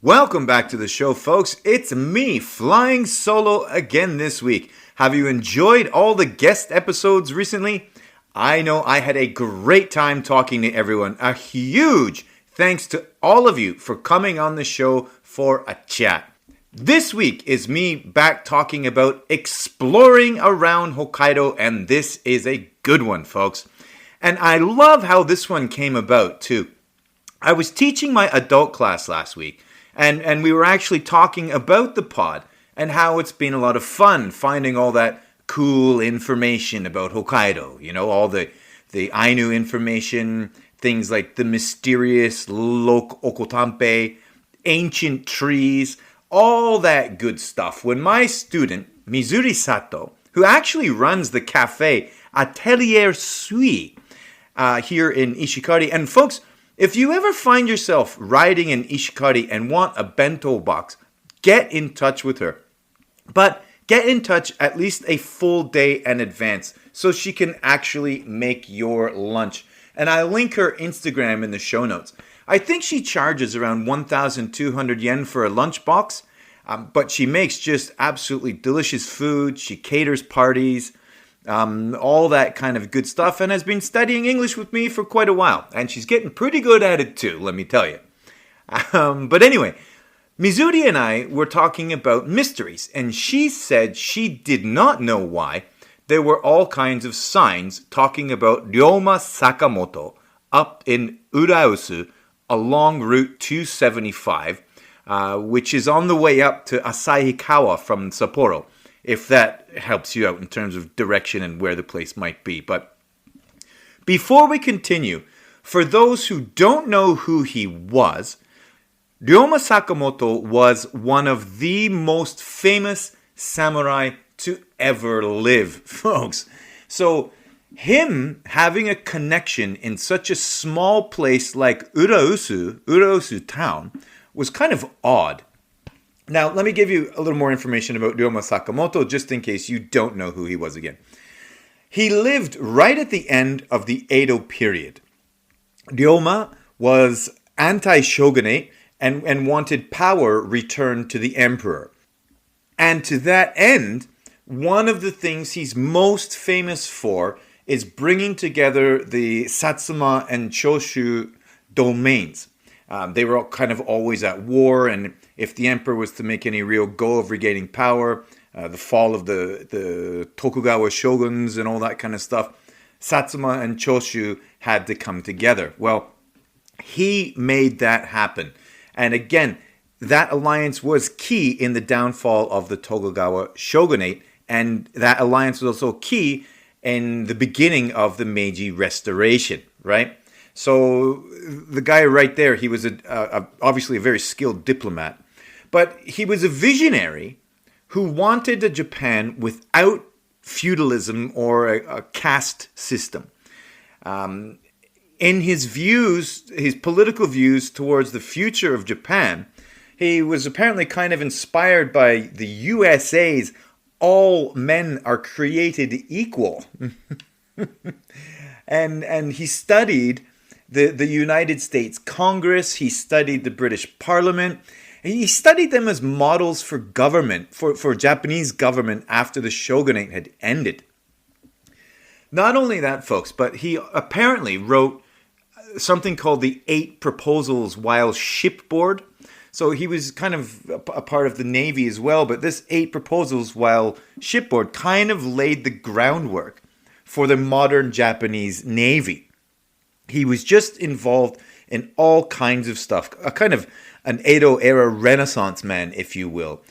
Welcome back to the show, folks. It's me, flying solo again this week. Have you enjoyed all the guest episodes recently? I know I had a great time talking to everyone. A huge thanks to all of you for coming on the show for a chat. This week is me back talking about exploring around Hokkaido, and this is a good one, folks. And I love how this one came about, too. I was teaching my adult class last week, and we were actually talking about the pod and how it's been a lot of fun finding all that cool information about Hokkaido. You know, all the Ainu information, things like the mysterious Lok Okotampe, ancient trees, all that good stuff. When my student, Mizuri Sato, who actually runs the cafe Atelier Sui here in Ishikari, and folks, if you ever find yourself riding in Ishikari and want a bento box, get in touch with her. But get in touch at least a full day in advance so she can actually make your lunch. And I'll link her Instagram in the show notes. I think she charges around 1,200 yen for a lunch box, but she makes just absolutely delicious food. She caters parties. All that kind of good stuff, and has been studying English with me for quite a while. And she's getting pretty good at it too, let me tell you. But anyway, Mizuri and I were talking about mysteries, and she said she did not know why there were all kinds of signs talking about Ryoma Sakamoto up in Urausu along Route 275, which is on the way up to Asahikawa from Sapporo, if that helps you out in terms of direction and where the place might be. But before we continue, for those who don't know who he was, Ryoma Sakamoto was one of the most famous samurai to ever live, folks. So him having a connection in such a small place like Urausu town, was kind of odd. Now, let me give you a little more information about Ryoma Sakamoto, just in case you don't know who he was again. He lived right at the end of the Edo period. Ryoma was anti-shogunate and wanted power returned to the emperor. And to that end, one of the things he's most famous for is bringing together the Satsuma and Choshu domains. They were kind of always at war, and if the emperor was to make any real go of regaining power, the fall of the Tokugawa shoguns and all that kind of stuff, Satsuma and Choshu had to come together. Well, he made that happen. And again, that alliance was key in the downfall of the Tokugawa shogunate, and that alliance was also key in the beginning of the Meiji Restoration, right? So the guy right there, he was obviously a very skilled diplomat, but he was a visionary who wanted a Japan without feudalism or a caste system. In his views, his political views towards the future of Japan, he was apparently kind of inspired by the USA's all men are created equal. and he studied the United States Congress. He studied the British Parliament. He studied them as models for government, for Japanese government after the shogunate had ended. Not only that, folks, but he apparently wrote something called the 8 Proposals while shipboard. So he was kind of a part of the Navy as well, but this 8 Proposals while shipboard kind of laid the groundwork for the modern Japanese Navy. He was just involved in all kinds of stuff, a kind of an Edo-era Renaissance man, if you will.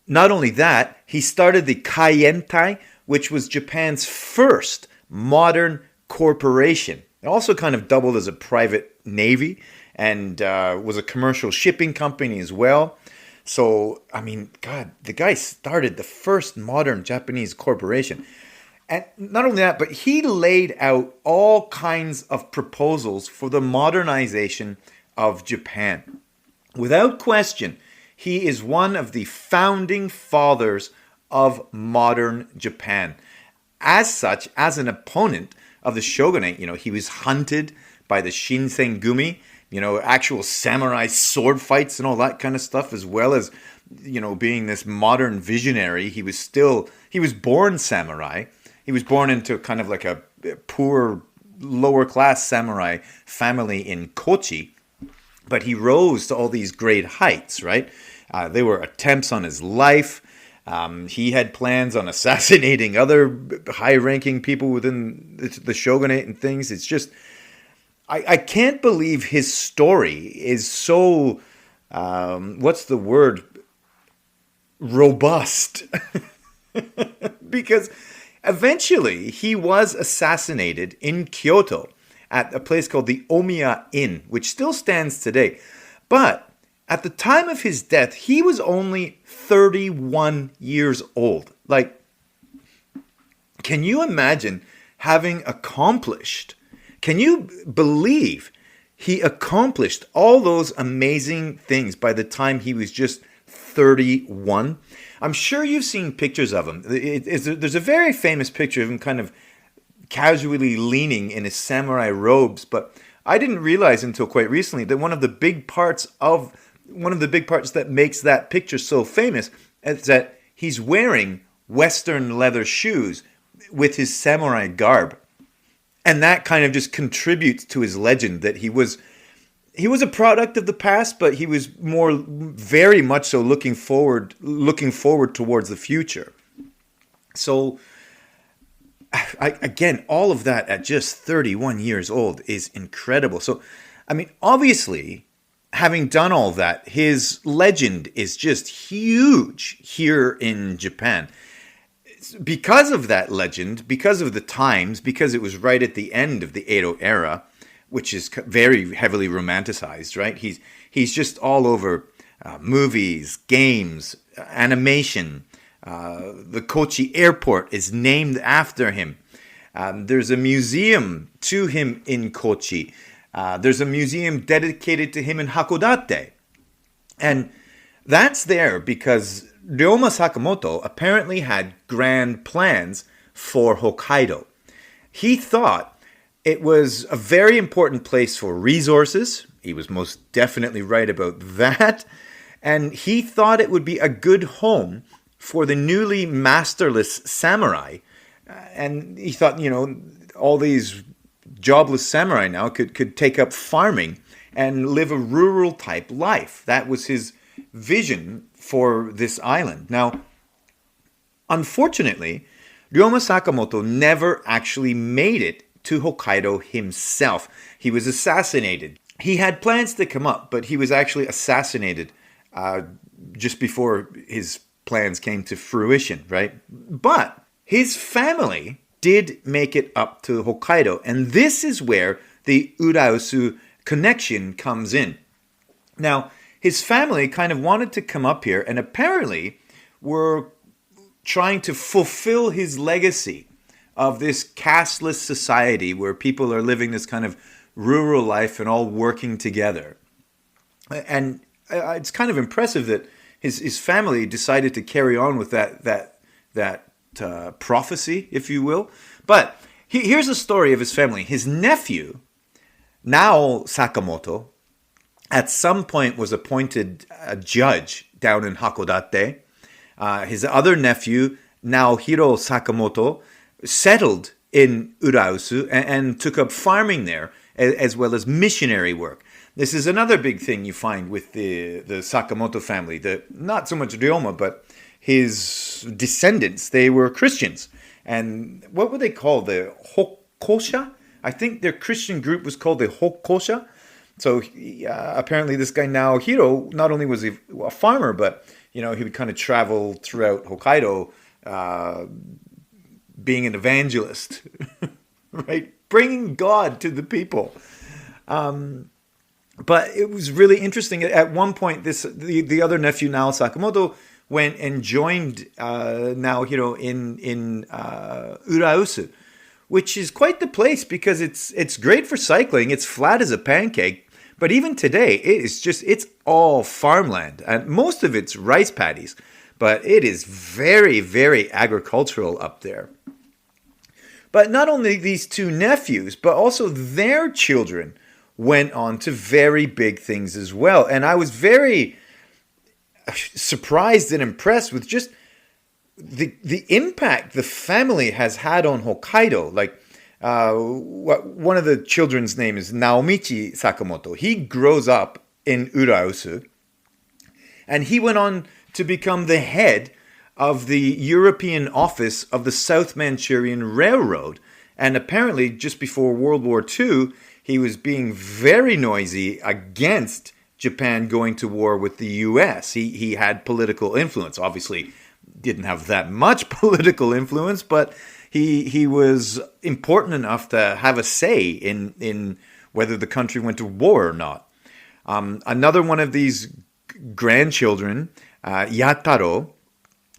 Not only that, he started the Kaientai, which was Japan's first modern corporation. It also kind of doubled as a private navy and was a commercial shipping company as well. So, I mean, God, the guy started the first modern Japanese corporation. And not only that, but he laid out all kinds of proposals for the modernization of Japan. Without question, he is one of the founding fathers of modern Japan. As such, as an opponent of the shogunate, he was hunted by the Shinsengumi actual samurai sword fights and all that kind of stuff, as well as, being this modern visionary. He was born samurai. He was born into kind of like a poor, lower class samurai family in Kochi, but he rose to all these great heights, right? There were attempts on his life. He had plans on assassinating other high-ranking people within the shogunate and things. It's just, I can't believe his story is so, what's the word? Robust. Because eventually he was assassinated in Kyoto at a place called the Omiya Inn, which still stands today. But at the time of his death, he was only 31 years old. Like, can you imagine having accomplished, can you believe he accomplished all those amazing things by the time he was just 31? I'm sure you've seen pictures of him. There's a very famous picture of him kind of casually leaning in his samurai robes, but I didn't realize until quite recently that one of the big parts that makes that picture so famous is that he's wearing Western leather shoes with his samurai garb. And that kind of just contributes to his legend that he was a product of the past, but he was very much so looking forward towards the future. So again, all of that at just 31 years old is incredible. So, I mean, obviously, having done all that, his legend is just huge here in Japan. Because of that legend, because of the times, because it was right at the end of the Edo era, which is very heavily romanticized, right? He's just all over movies, games, animation. The Kochi airport is named after him. There's a museum to him in Kochi. There's a museum dedicated to him in Hakodate. And that's there because Ryoma Sakamoto apparently had grand plans for Hokkaido. He thought it was a very important place for resources. He was most definitely right about that. And he thought it would be a good home for the newly masterless samurai. And he thought, all these jobless samurai now could take up farming and live a rural type life. That was his vision for this island. Now, unfortunately, Ryoma Sakamoto never actually made it to Hokkaido himself. He was assassinated. He had plans to come up, but he was actually assassinated just before his plans came to fruition, right? But his family did make it up to Hokkaido, and this is where the Urausu connection comes in. Now, his family kind of wanted to come up here and apparently were trying to fulfill his legacy of this casteless society where people are living this kind of rural life and all working together. And it's kind of impressive that his family decided to carry on with that prophecy, if you will. But here's a story of his family. His nephew, Nao Sakamoto, at some point was appointed a judge down in Hakodate. His other nephew, Naohiro Sakamoto, settled in Urausu and took up farming there, as well as missionary work. This is another big thing you find with the Sakamoto family. Not so much Ryoma, but his descendants, they were Christians. And what were they called? The Hokkosha? I think their Christian group was called the Hokkosha. So apparently this guy Naohiro, not only was he a farmer, but he would kind of travel throughout Hokkaido being an evangelist, right? Bringing God to the people. But it was really interesting. At one point, the other nephew, Nao Sakamoto, went and joined Naohiro in Urausu, which is quite the place because it's great for cycling. It's flat as a pancake. But even today, it's all farmland. And most of it's rice paddies. But it is very, very agricultural up there. But not only these two nephews, but also their children went on to very big things as well. And I was very surprised and impressed with just the impact the family has had on Hokkaido. Like, one of the children's name is Naomichi Sakamoto. He grows up in Urausu, and he went on to become the head of the European office of the South Manchurian Railroad. And apparently, just before World War II, he was being very noisy against Japan going to war with the US. He had political influence. Obviously, didn't have that much political influence, but he was important enough to have a say in whether the country went to war or not. Another one of these grandchildren, Yataro,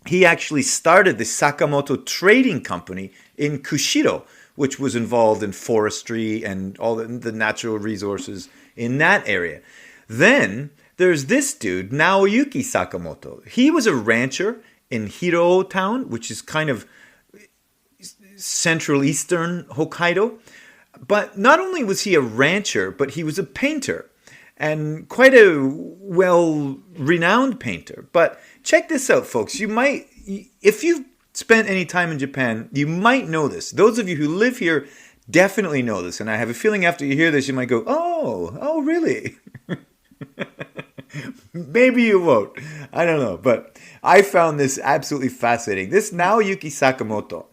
he actually started the Sakamoto Trading Company in Kushiro, which was involved in forestry and all the natural resources in that area. Then there's this dude, Naoyuki Sakamoto. He was a rancher in Hiro Town, which is kind of central eastern Hokkaido. But not only was he a rancher, but he was a painter, and quite a well-renowned painter. But check this out, folks. You might, if you've spent any time in Japan, you might know this. Those of you who live here definitely know this. And I have a feeling after you hear this, you might go, oh, really? Maybe you won't. I don't know. But I found this absolutely fascinating. This Naoyuki Sakamoto,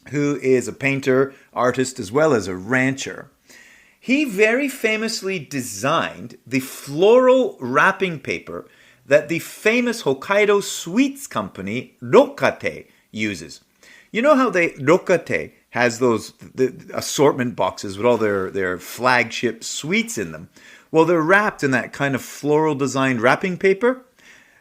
who is a painter, artist, as well as a rancher, he very famously designed the floral wrapping paper that the famous Hokkaido sweets company Rokkate uses. You know how Rokkate has the assortment boxes with all their flagship sweets in them? Well, they're wrapped in that kind of floral designed wrapping paper.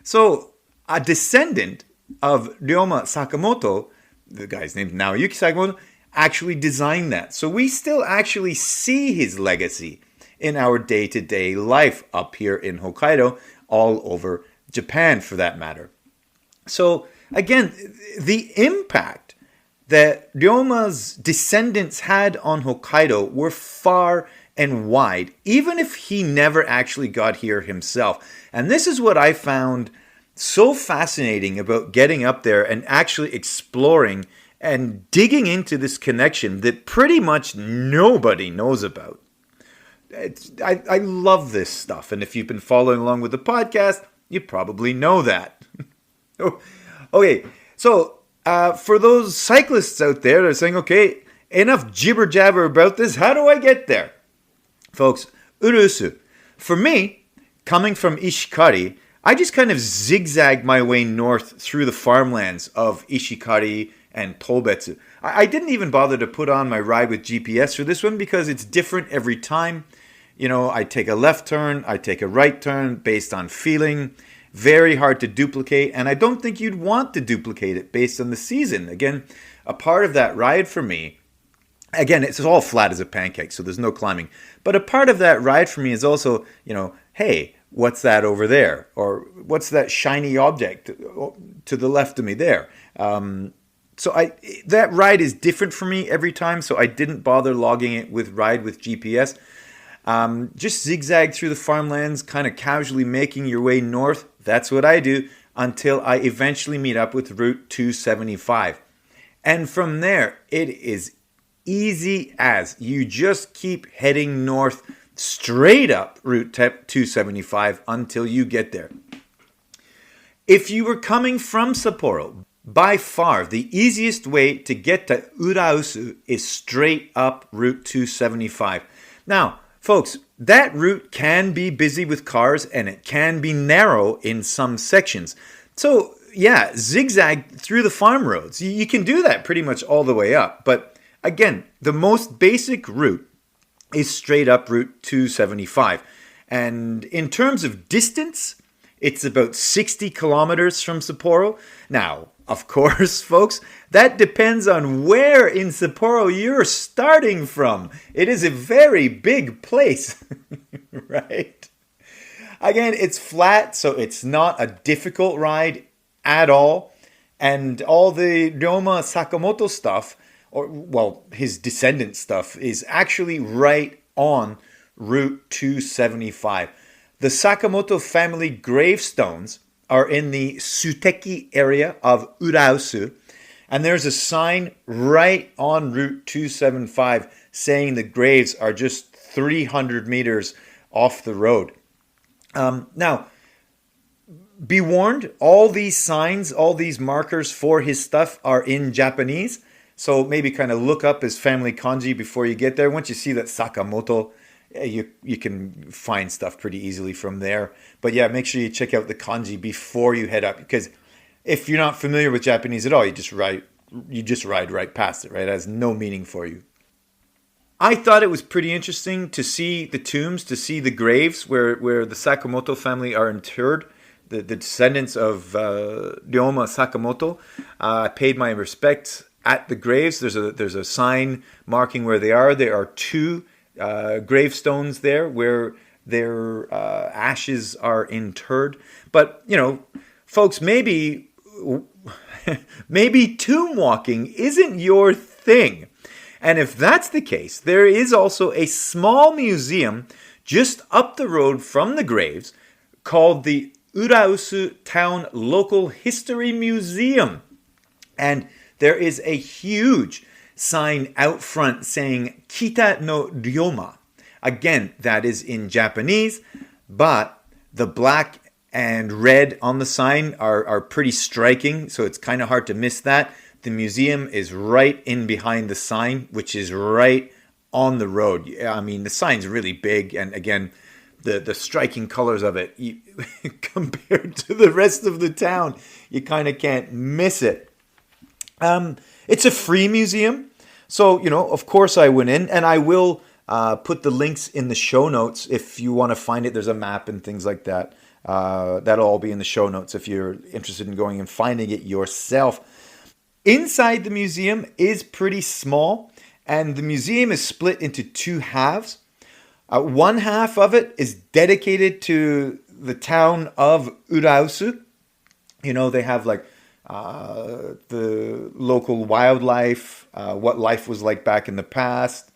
So a descendant of Ryoma Sakamoto, the guy's named Naoyuki Sakamoto, actually designed that. So we still actually see his legacy in our day-to-day life up here in Hokkaido, all over Japan for that matter. So again, the impact that Ryoma's descendants had on Hokkaido were far and wide, even if he never actually got here himself. And this is what I found so fascinating about getting up there and actually exploring and digging into this connection that pretty much nobody knows about. I love this stuff. And if you've been following along with the podcast, you probably know that. Okay, so for those cyclists out there that are saying, okay, enough jibber jabber about this, how do I get there? Folks, Urausu. For me, coming from Ishikari, I just kind of zigzagged my way north through the farmlands of Ishikari and Tobetsu. I didn't even bother to put on my ride with GPS for this one because it's different every time. You know, I take a left turn, I take a right turn based on feeling. Very hard to duplicate, and I don't think you'd want to duplicate it based on the season. Again, a part of that ride for me, again, it's all flat as a pancake, so there's no climbing. But a part of that ride for me is also, hey, what's that over there? Or what's that shiny object to the left of me there? So that ride is different for me every time, so I didn't bother logging it with GPS. Just zigzag through the farmlands, kind of casually making your way north. That's what I do until I eventually meet up with Route 275. And from there, it is easy as you just keep heading north straight up Route 275 until you get there. If you were coming from Sapporo, by far the easiest way to get to Urausu is straight up Route 275. Now, folks, that route can be busy with cars and it can be narrow in some sections. So, yeah, zigzag through the farm roads. You can do that pretty much all the way up. But again, the most basic route is straight up Route 275. And in terms of distance, it's about 60 kilometers from Sapporo. Now, of course, folks, that depends on where in Sapporo you're starting from. It is a very big place, right? Again, it's flat, so it's not a difficult ride at all. And all the Ryoma Sakamoto stuff, his descendant stuff, is actually right on Route 275. The Sakamoto family gravestones are in the Suteki area of Urausu, and there's a sign right on Route 275 saying the graves are just 300 meters off the road. Now, be warned, all these signs, all these markers for his stuff are in Japanese. So maybe kind of look up his family kanji before you get there. Once you see that Sakamoto, you can find stuff pretty easily from there. But yeah, make sure you check out the kanji before you head up, because if you're not familiar with Japanese at all, you just ride right past it, right? It has no meaning for you. I thought it was pretty interesting to see the tombs, to see the graves where the Sakamoto family are interred, the descendants of Ryoma Sakamoto. I paid my respects at the graves. There's a sign marking where they are. There are two gravestones there where their ashes are interred. But, folks, maybe tomb walking isn't your thing. And if that's the case, there is also a small museum just up the road from the graves called the Urausu Town Local History Museum. And there is a huge sign out front saying Kita no Ryoma. Again, that is in Japanese, but the black and red on the sign are pretty striking, so it's kind of hard to miss that. The museum is right in behind the sign, which is right on the road. I mean, the sign's really big, and again, the striking colors of it, compared to the rest of the town, you kind of can't miss it. It's a free museum, so, of course I went in, and I will put the links in the show notes if you want to find it. There's a map and things like that. That'll all be in the show notes if you're interested in going and finding it yourself. Inside the museum is pretty small, and the museum is split into two halves. One half of it is dedicated to the town of Urausu. They have like the local wildlife, what life was like back in the past,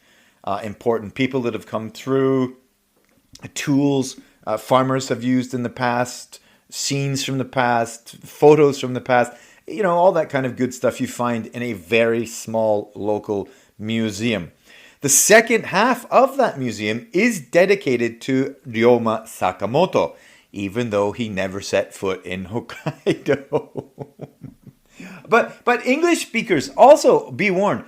important people that have come through, tools farmers have used in the past, scenes from the past, photos from the past. All that kind of good stuff you find in a very small local museum. The second half of that museum is dedicated to Ryoma Sakamoto, even though he never set foot in Hokkaido. But English speakers, also be warned,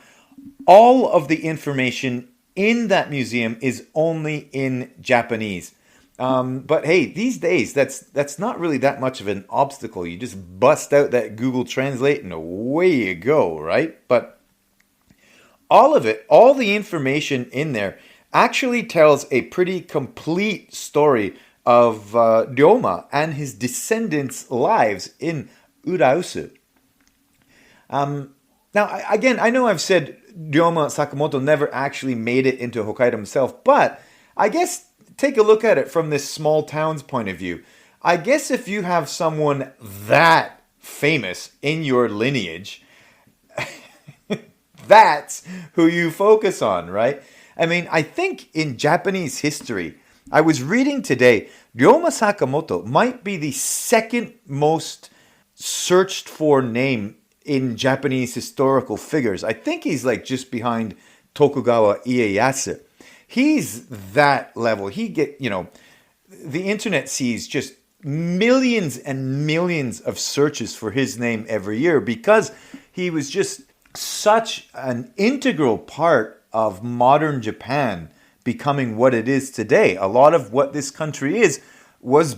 all of the information in that museum is only in Japanese. But hey, these days, that's not really that much of an obstacle. You just bust out that Google Translate and away you go, right? But all of it, all the information in there actually tells a pretty complete story of Ryoma and his descendants' lives in Urausu. Now, again, I know I've said Ryoma Sakamoto never actually made it into Hokkaido himself, but I guess take a look at it from this small town's point of view. I guess if you have someone that famous in your lineage, that's who you focus on, right? I mean, I think in Japanese history, I was reading today, Ryoma Sakamoto might be the second most searched for name in Japanese historical figures. I think he's like just behind Tokugawa Ieyasu. He's that level. The internet sees just millions and millions of searches for his name every year because he was just such an integral part of modern Japan becoming what it is today. A lot of what this country is was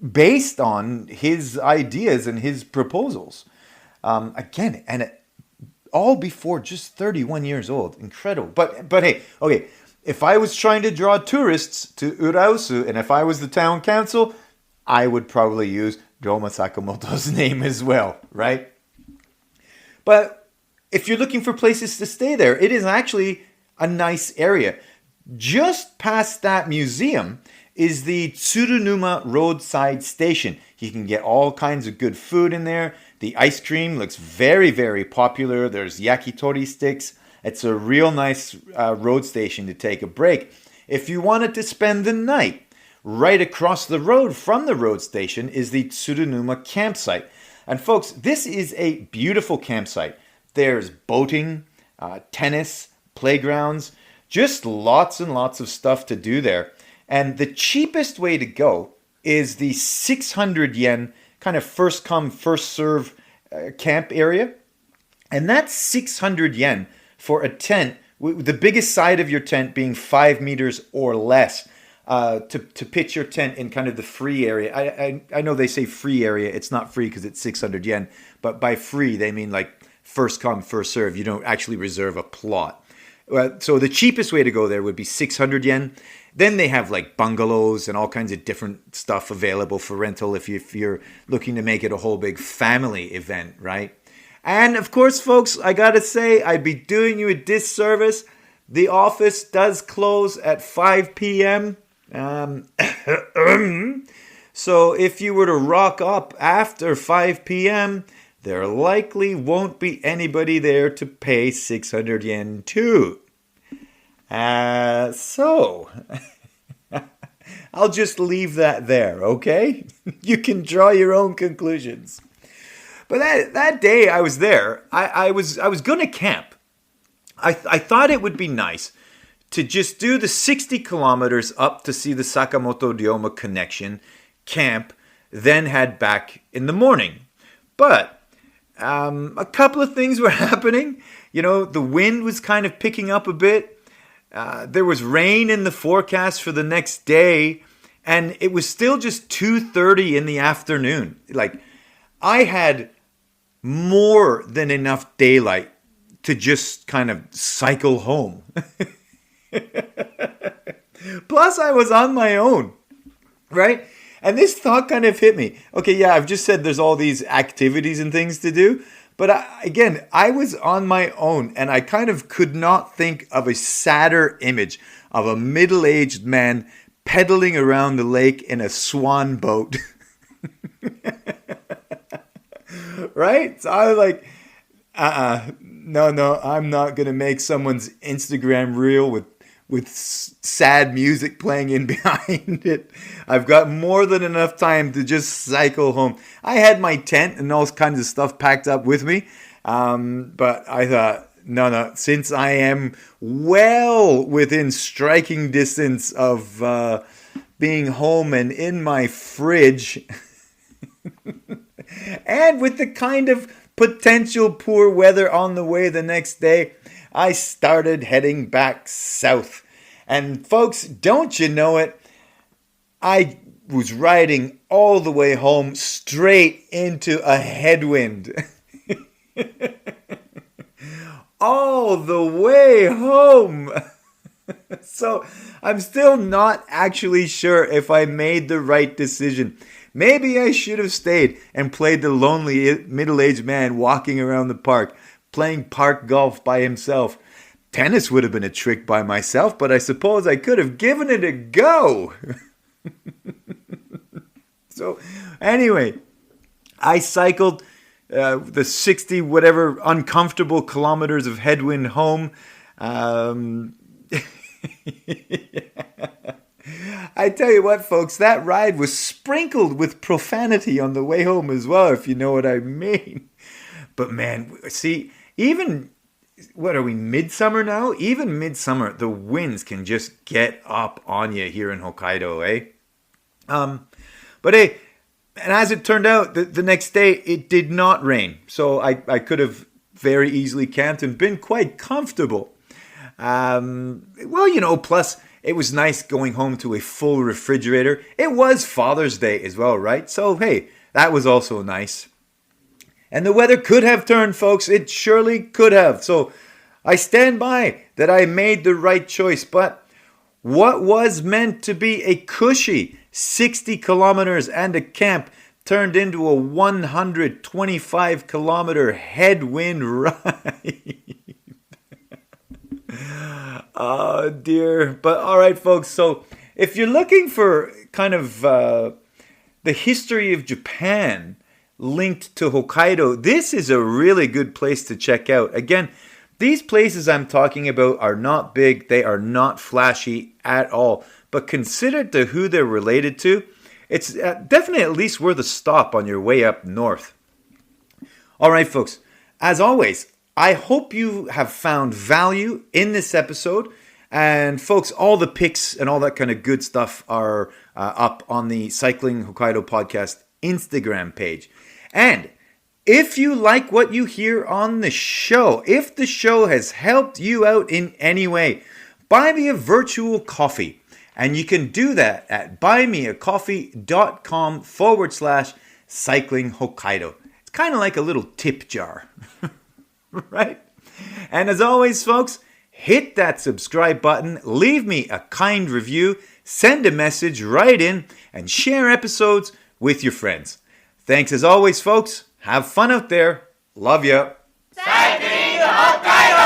based on his ideas and his proposals. All before just 31 years old. Incredible. But hey, okay. If I was trying to draw tourists to Urausu, and if I was the town council, I would probably use Ryoma Sakamoto's name as well, right? But if you're looking for places to stay there, it is actually a nice area. Just past that museum is the Tsurunuma roadside station. You can get all kinds of good food in there. The ice cream looks very, very popular. There's yakitori sticks. It's a real nice road station to take a break. If you wanted to spend the night, right across the road from the road station is the Tsurunuma campsite. And folks, this is a beautiful campsite. There's boating, tennis, playgrounds, just lots and lots of stuff to do there. And the cheapest way to go is the 600 yen kind of first come, first serve camp area. And that's 600 yen for a tent, the biggest side of your tent being 5 meters or less, to pitch your tent in kind of the free area. I know they say free area. It's not free because it's 600 yen. But by free, they mean like first come, first serve. You don't actually reserve a plot. So the cheapest way to go there would be 600 yen. Then they have like bungalows and all kinds of different stuff available for rental if you're looking to make it a whole big family event, right? And of course, folks, I gotta say, I'd be doing you a disservice. The office does close at 5 p.m. So if you were to rock up after 5 p.m., there likely won't be anybody there to pay 600 yen to. So I'll just leave that there, okay? You can draw your own conclusions. But that day I was there, I was going to camp. I thought it would be nice to just do the 60 kilometers up to see the Sakamoto Ryoma connection, camp, then head back in the morning. But a couple of things were happening. You know, the wind was kind of picking up a bit. There was rain in the forecast for the next day, and it was still just 2:30 in the afternoon. Like, I had more than enough daylight to just kind of cycle home. Plus, I was on my own, right? And this thought kind of hit me. Okay, yeah, I've just said there's all these activities and things to do. But I was on my own, and I kind of could not think of a sadder image of a middle-aged man pedaling around the lake in a swan boat. Right? So I was like, no, I'm not going to make someone's Instagram reel with sad music playing in behind it. I've got more than enough time to just cycle home. I had my tent and all kinds of stuff packed up with me. But I thought, no, since I am well within striking distance of being home and in my fridge, and with the kind of potential poor weather on the way the next day, I started heading back south. And folks, don't you know it? I was riding all the way home straight into a headwind. All the way home. So I'm still not actually sure if I made the right decision. Maybe I should have stayed and played the lonely middle-aged man walking around the park, playing park golf by himself. Tennis would have been a trick by myself, but I suppose I could have given it a go. So anyway, I cycled the 60 whatever uncomfortable kilometers of headwind home. I tell you what, folks, that ride was sprinkled with profanity on the way home as well, if you know what I mean. But man, see, even, what are we, midsummer now? Even midsummer, the winds can just get up on you here in Hokkaido, eh? But hey, and as it turned out, the next day, it did not rain. So I could have very easily camped and been quite comfortable. Well, you know, plus it was nice going home to a full refrigerator. It was Father's Day as well, right? So, hey, that was also nice. And the weather could have turned, folks. It surely could have. So I stand by that I made the right choice. But what was meant to be a cushy 60 kilometers and a camp turned into a 125 kilometer headwind ride. Oh dear. But all right, folks. So if you're looking for kind of the history of Japan linked to Hokkaido, this is a really good place to check out. Again, These places I'm talking about are not big, they are not flashy at all, but considered to who they're related to, it's definitely at least worth a stop on your way up north. Alright folks, as always, I hope you have found value in this episode. And folks, all the pics and all that kind of good stuff are up on the Cycling Hokkaido podcast Instagram page. And if you like what you hear on the show, if the show has helped you out in any way, buy me a virtual coffee. And you can do that at buymeacoffee.com/Cycling Hokkaido. It's kind of like a little tip jar, right? And as always, folks, hit that subscribe button, leave me a kind review, send a message, write in, and share episodes with your friends. Thanks as always, folks. Have fun out there. Love ya. Cycling Hokkaido!